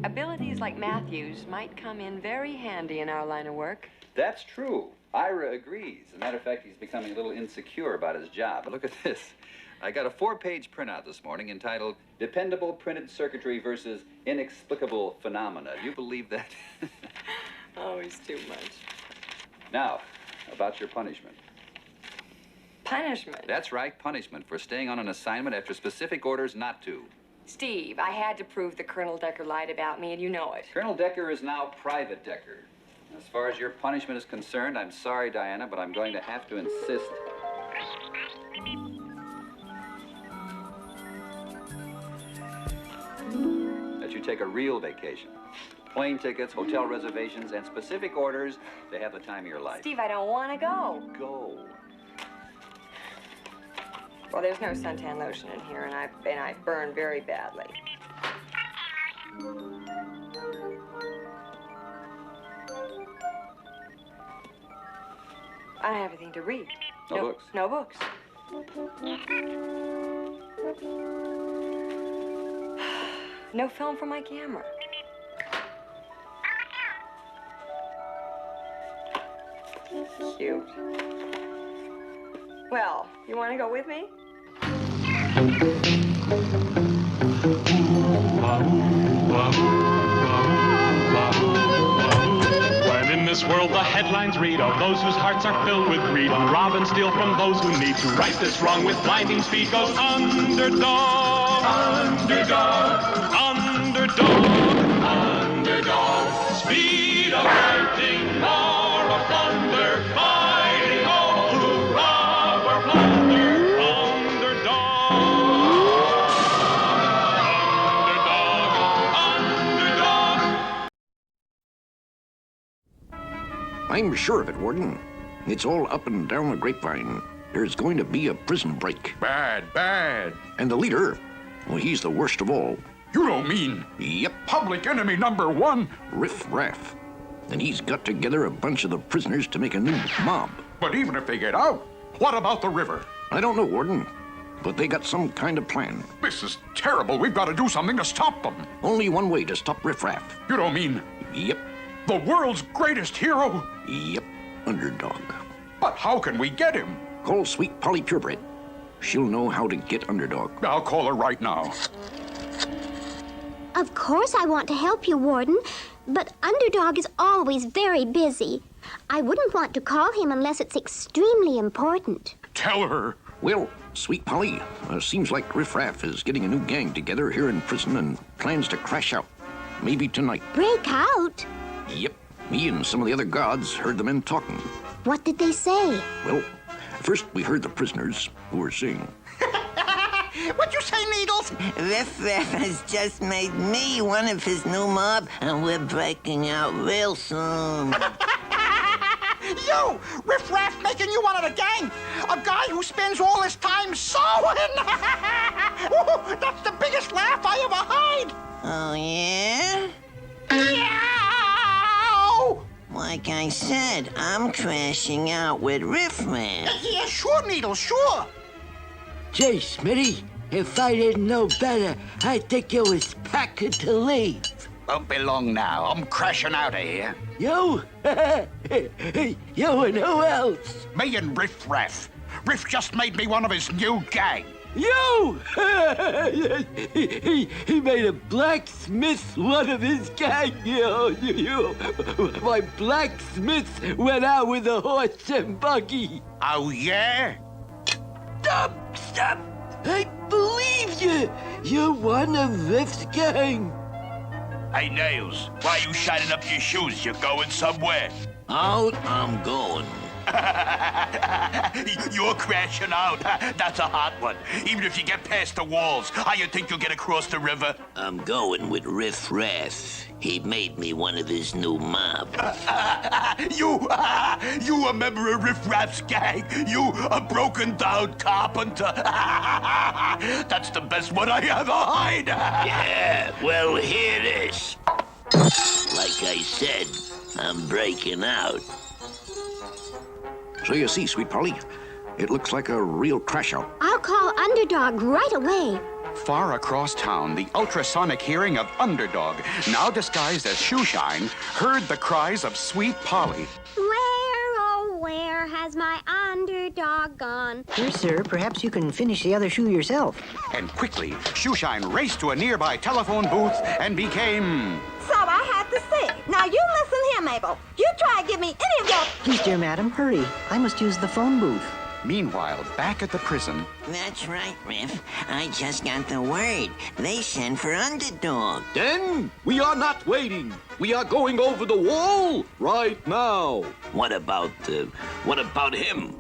abilities like Matthew's might come in very handy in our line of work. That's true. Ira agrees. As a matter of fact, he's becoming a little insecure about his job. But look at this. I got a 4-page printout this morning entitled Dependable Printed Circuitry versus Inexplicable Phenomena. Do you believe that? Always too much. Now, about your punishment. Punishment? That's right, punishment for staying on an assignment after specific orders not to. Steve, I had to prove that Colonel Decker lied about me, and you know it. Colonel Decker is now Private Decker. As far as your punishment is concerned, I'm sorry, Diana, but I'm going to have to insist. That you take a real vacation. Plane tickets, hotel reservations, and specific orders to have the time of your life. Steve, I don't want to go. Go. Well, there's no suntan lotion in here, and I burn very badly. I don't have anything to read. No books? No books. No film for my camera. Cute. Well, you want to go with me? When in this world the headlines read of those whose hearts are filled with greed, who rob and steal from those who need to right this wrong with blinding speed, goes underdog, underdog, underdog, underdog, speed of writing, roar of thunder, fighting all who rob or plunder, underdog, underdog, underdog. I'm sure of it, Warden. It's all up and down the grapevine. There's going to be a prison break. Bad, bad. And the leader, well, he's the worst of all. You don't mean... Yep, Public enemy number one? Riff Raff. And he's got together a bunch of the prisoners to make a new mob. But even if they get out, what about the river? I don't know, Warden, but they got some kind of plan. This is terrible. We've got to do something to stop them. Only one way to stop Riff Raff. You don't mean... Yep, The world's greatest hero? yep, Underdog. But how can we get him? Call Sweet Polly Purebred. She'll know how to get Underdog. I'll call her right now. Of course I want to help you, Warden, but Underdog is always very busy. I wouldn't want to call him unless it's extremely important. Tell her. Well, Sweet Polly, seems like Riff Raff is getting a new gang together here in prison and plans to crash out. Maybe tonight. Break out? Yep, me and some of the other guards heard the men talking. What did they say? Well, first we heard the prisoners who were saying, What'd you say, Needles? Riff Raff has just made me one of his new mob, and we're breaking out real soon. You! Riff Raff making you one of the gang! A guy who spends all his time sewing! Ooh, that's the biggest laugh I ever heard! Oh, yeah? Yow! Like I said, I'm crashing out with Riff Raff. Yeah, sure, Needles, sure! Gee, Smitty, if I didn't know better, I'd think it was packing to leave. Won't be long now. I'm crashing out of here. You? You and who else? Me and Riff Raff. Riff just made me one of his new gang. You! he made a blacksmith one of his gang. My blacksmith went out with a horse and buggy. Oh, yeah? Stop! I believe you! You're one of Riff's gang. Hey, Nails, why are you shining up your shoes? You going somewhere? Out I'm going. You're crashing out. That's a hot one. Even if you get past the walls, how you think you'll get across the river? I'm going with Riff Raff. He made me one of his new mob. You a member of Riff Raff's gang? You a broken down carpenter? That's the best one I ever heard. Yeah, well, hear this. Like I said, I'm breaking out. So you see, Sweet Polly, it looks like a real crash out. I'll call Underdog right away. Far across town, the ultrasonic hearing of Underdog, now disguised as Shoeshine, heard the cries of sweet Polly. Where, oh, where has my underdog gone? Here, sir, perhaps you can finish the other shoe yourself. And quickly, Shoeshine raced to a nearby telephone booth and became... So I had to see. Now you listen here, Mabel. You try to give me any of your... Please, dear madam, hurry. I must use the phone booth. Meanwhile, back at the prison... That's right, Riff. I just got the word. They sent for Underdog. Then we are not waiting. We are going over the wall right now. What about him?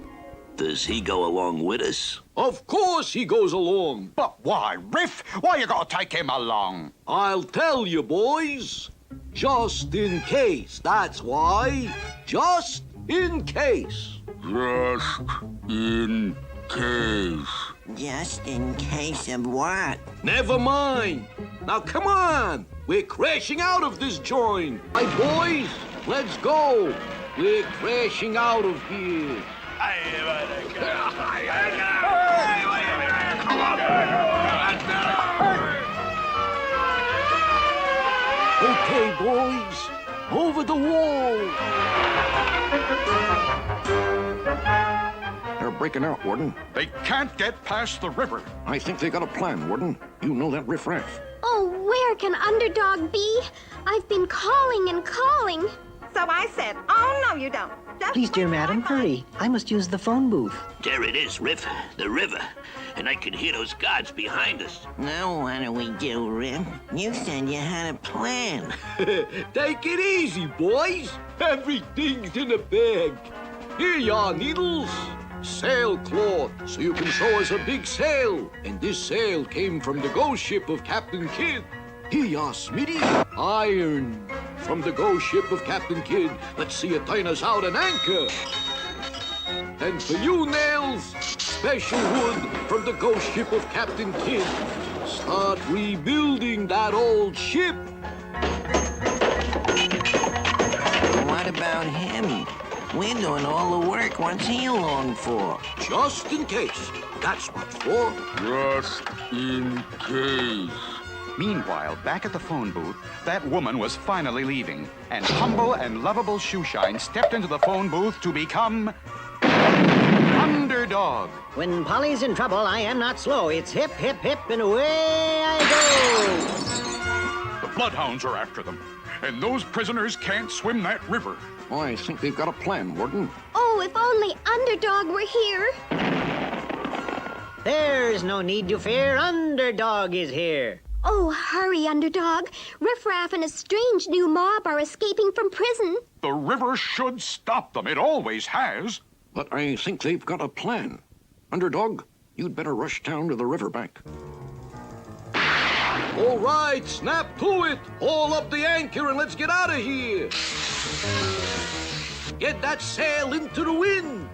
Does he go along with us? Of course he goes along. But why, Riff? Why you gonna take him along? I'll tell you, boys. Just in case, that's why. Just in case. Just in case. Just in case of what? Never mind. Now come on. We're crashing out of this joint. Hey, boys, let's go. We're crashing out of here. Okay, boys, over the wall. They're breaking out, Warden. They can't get past the river. I think they got a plan, Warden. You know that riffraff. Oh, where can Underdog be? I've been calling and calling. So I said, oh, no, you don't. Just Please, dear wait till I madam, find- hurry. I must use the phone booth. There it is, Riff. The river. And I can hear those guards behind us. Now what do we do, Riff? You said you had a plan. Take it easy, boys. Everything's in a bag. Here you are, needles. Sailcloth, so you can sew us a big sail. And this sail came from the ghost ship of Captain Kidd. Here you are, Smitty. Iron from the ghost ship of Captain Kidd. Let's see you turn us out an anchor. And for you, Nails, special wood from the ghost ship of Captain Kidd. Start rebuilding that old ship. What about him? We're doing all the work. What's he along for? Just in case. That's what for. Just in case. Meanwhile, back at the phone booth, that woman was finally leaving, and humble and lovable Shoeshine stepped into the phone booth to become... Underdog. When Polly's in trouble, I am not slow. It's hip, hip, hip, and away I The bloodhounds are after them, and those prisoners can't swim that river. I think they've got a plan, Warden. Oh, if only Underdog were here. go. There's no need to fear. Underdog is here. Oh, hurry, Underdog. Riffraff and a strange new mob are escaping from prison. The river should stop them. It always has. But I think they've got a plan. Underdog, you'd better rush down to the riverbank. All right, snap to it. Haul up the anchor and let's get out of here. Get that sail into the wind.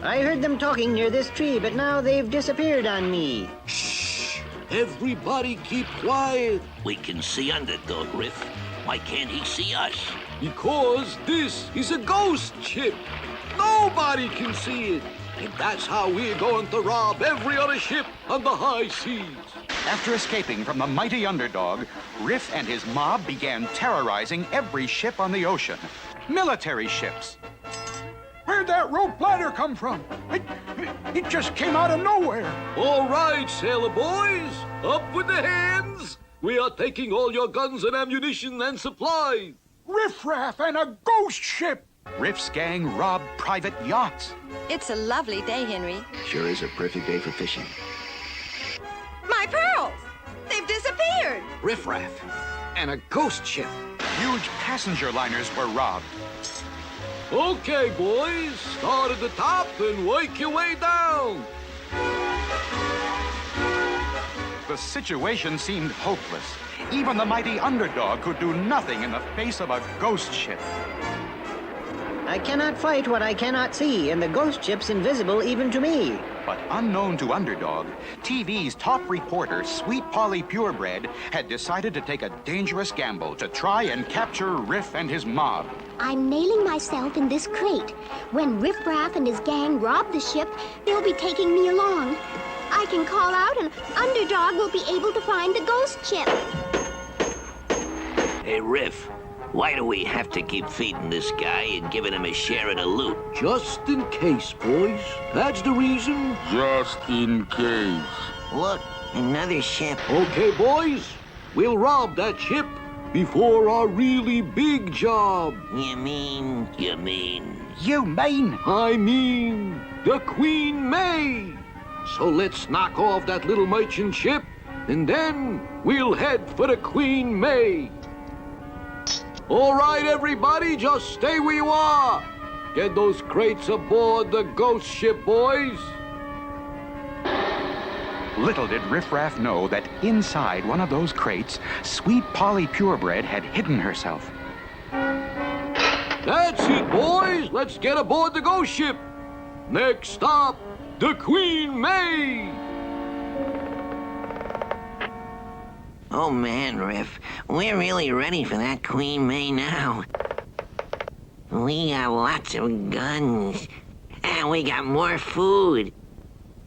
I heard them talking near this tree, but now they've disappeared on me. Shh. Everybody keep quiet. We can see Underdog, Riff. Why can't he see us? Because this is a ghost ship. Nobody can see it. And that's how we're going to rob every other ship on the high seas. After escaping from the mighty Underdog, Riff and his mob began terrorizing every ship on the ocean. Military ships. Where'd that rope ladder come from? It just came out of nowhere. All right, sailor boys. Up with the hands. We are taking all your guns and ammunition and supplies. Riffraff and a ghost ship. Riff's gang robbed private yachts. It's a lovely day, Henry. Sure is a perfect day for fishing. My pearls! They've disappeared! Riffraff and a ghost ship. Huge passenger liners were robbed. Okay, boys, start at the top and work your way down. The situation seemed hopeless. Even the mighty Underdog could do nothing in the face of a ghost ship. I cannot fight what I cannot see, and the ghost ship's invisible even to me. But unknown to Underdog, TV's top reporter, Sweet Polly Purebred, had decided to take a dangerous gamble to try and capture Riff and his mob. I'm nailing myself in this crate. When Riff Raff and his gang rob the ship, they'll be taking me along. I can call out and Underdog will be able to find the ghost ship. Hey, Riff, why do we have to keep feeding this guy and giving him a share of the loot? Just in case, boys. That's the reason. Just in case. Look, another ship. Okay, boys. We'll rob that ship before our really big job. You mean? You mean I mean the Queen May. So let's knock off that little merchant ship, and then we'll head for the Queen May. All right, everybody, just stay where you are. Get those crates aboard the ghost ship, boys. Little did Riff Raff know that inside one of those crates, Sweet Polly Purebred had hidden herself. That's it, boys. Let's get aboard the ghost ship. Next stop, the Queen May. Oh, man, Riff. We're really ready for that Queen May now. We got lots of guns. And we got more food.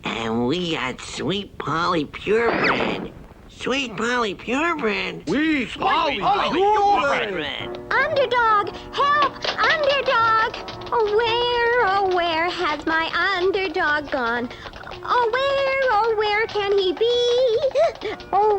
And we got Sweet Polly Purebred. Sweet Polly Purebred. Sweet Polly Purebred. Underdog! Help! Underdog! Oh, where has my Underdog gone? Oh, where can he be? Oh,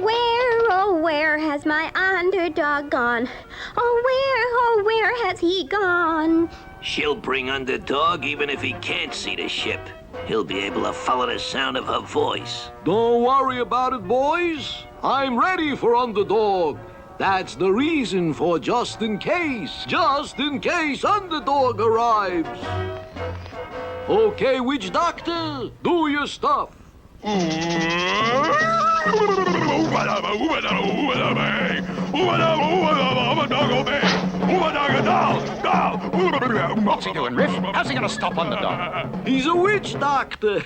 where has my Underdog gone? Oh, where has he gone? She'll bring Underdog even if he can't see the ship. He'll be able to follow the sound of her voice. Don't worry about it, boys. I'm ready for Underdog. That's the reason for just in case Underdog arrives. Okay, Witch Doctor, do your stuff. What's he doing, Riff? How's he gonna stop Underdog? He's a witch doctor.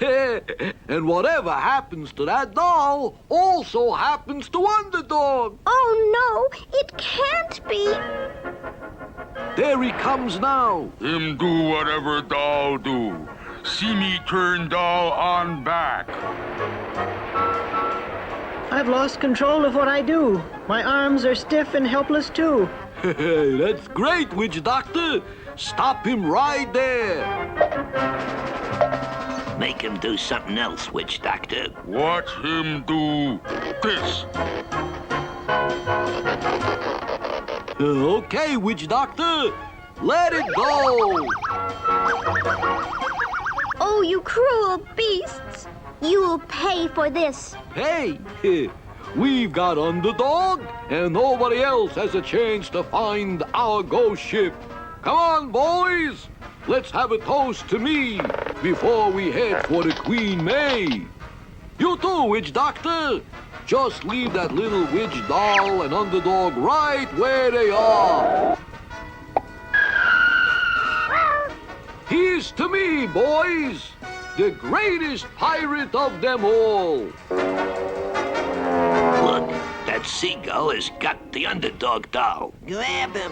And whatever happens to that doll also happens to Underdog. Oh, no, it can't be. There he comes now. Him do whatever doll do. See me turn doll on back. I've lost control of what I do. My arms are stiff and helpless, too. That's great, Witch Doctor. Stop him right there. Make him do something else, Witch Doctor. Watch him do this. Okay, Witch Doctor. Let it go. Oh, you cruel beasts. You'll pay for this. Hey, we've got Underdog, and nobody else has a chance to find our ghost ship. Come on, boys. Let's have a toast to me before we head for the Queen May. You too, Witch Doctor. Just leave that little witch doll and Underdog right where they are. Here's to me, boys, the greatest pirate of them all. Look, that seagull has got the Underdog doll. Grab him.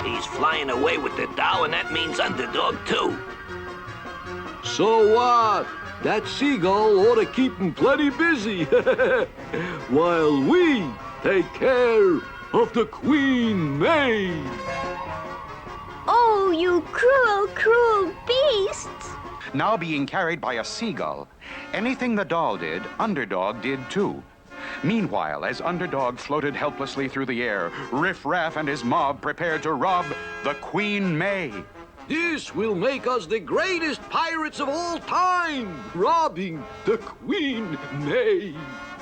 He's flying away with the doll, and that means Underdog, too. So what? That seagull ought to keep him plenty busy while we take care of the Queen May. Oh, you cruel, cruel beasts. Now being carried by a seagull, anything the doll did, Underdog did too. Meanwhile, as Underdog floated helplessly through the air, Riff Raff and his mob prepared to rob the Queen May. This will make us the greatest pirates of all time, robbing the Queen May.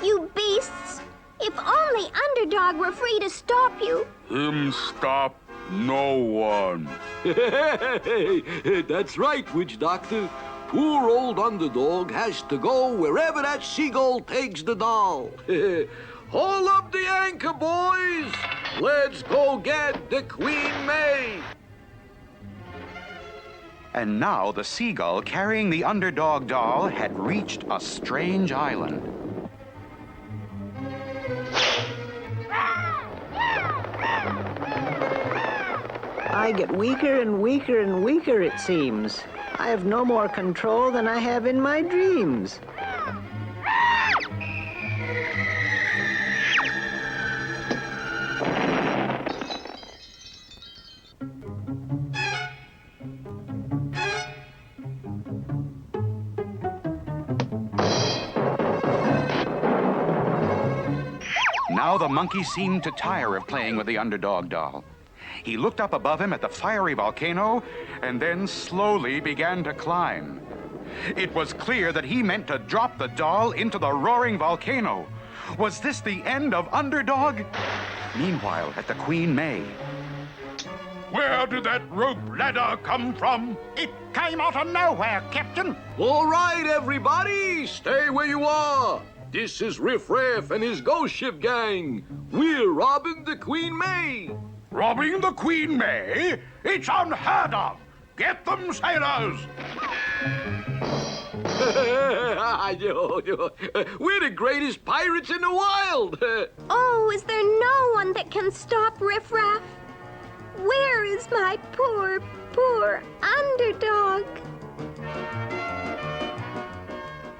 You beasts. If only Underdog were free to stop you. Him stop no one. That's right, Witch Doctor. Poor old Underdog has to go wherever that seagull takes the doll. Haul up the anchor, boys. Let's go get the Queen May. And now the seagull carrying the Underdog doll had reached a strange island. I get weaker and weaker and weaker, it seems. I have no more control than I have in my dreams. Now the monkey seemed to tire of playing with the Underdog doll. He looked up above him at the fiery volcano and then slowly began to climb. It was clear that he meant to drop the doll into the roaring volcano. Was this the end of Underdog? Meanwhile, at the Queen May. Where did that rope ladder come from? It came out of nowhere, Captain. All right, everybody, stay where you are. This is Riff Raff and his ghost ship gang. We're robbing the Queen May. Robbing the Queen May? It's unheard of. Get them, sailors. We're the greatest pirates in the wild. Oh, is there no one that can stop Riff Raff? Where is my poor, poor Underdog?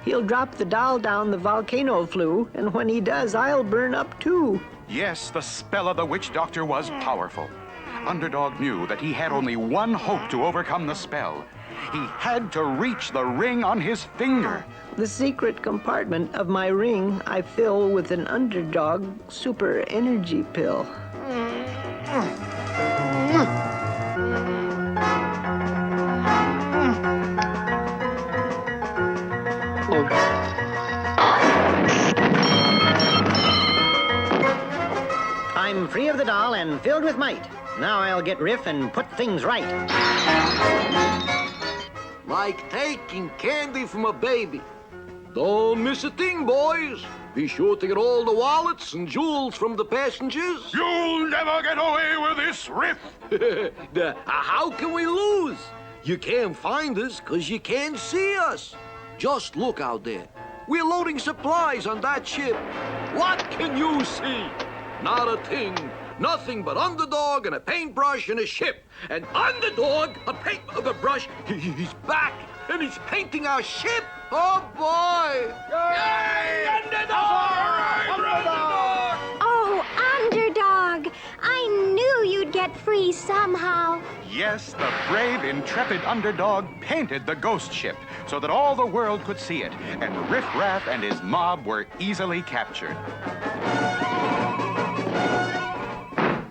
He'll drop the doll down the volcano flue, and when he does, I'll burn up too. Yes, the spell of the witch doctor was powerful. Underdog knew that he had only one hope to overcome the spell. He had to reach the ring on his finger. The secret compartment of my ring I fill with an Underdog super energy pill. I'm free of the doll and filled with might. Now I'll get Riff and put things right. Like taking candy from a baby. Don't miss a thing, boys. Be sure to get all the wallets and jewels from the passengers. You'll never get away with this, Riff. How can we lose? You can't find us because you can't see us. Just look out there. We're loading supplies on that ship. What can you see? Not a thing. Nothing but Underdog and a paintbrush and a ship. And Underdog, a brush, he's back and he's painting our ship. Oh, boy. Yay! Underdog! Underdog! Oh, Underdog! I knew you'd get free somehow. Yes, the brave, intrepid Underdog painted the ghost ship so that all the world could see it, and Riff Raff and his mob were easily captured.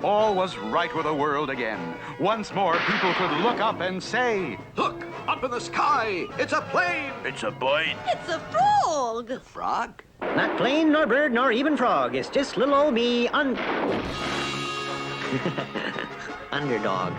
All was right with the world again. Once more, people could look up and say, Look, up in the sky, it's a plane. It's a bird. It's a frog. Frog? Not plane, nor bird, nor even frog. It's just little old me, Underdog.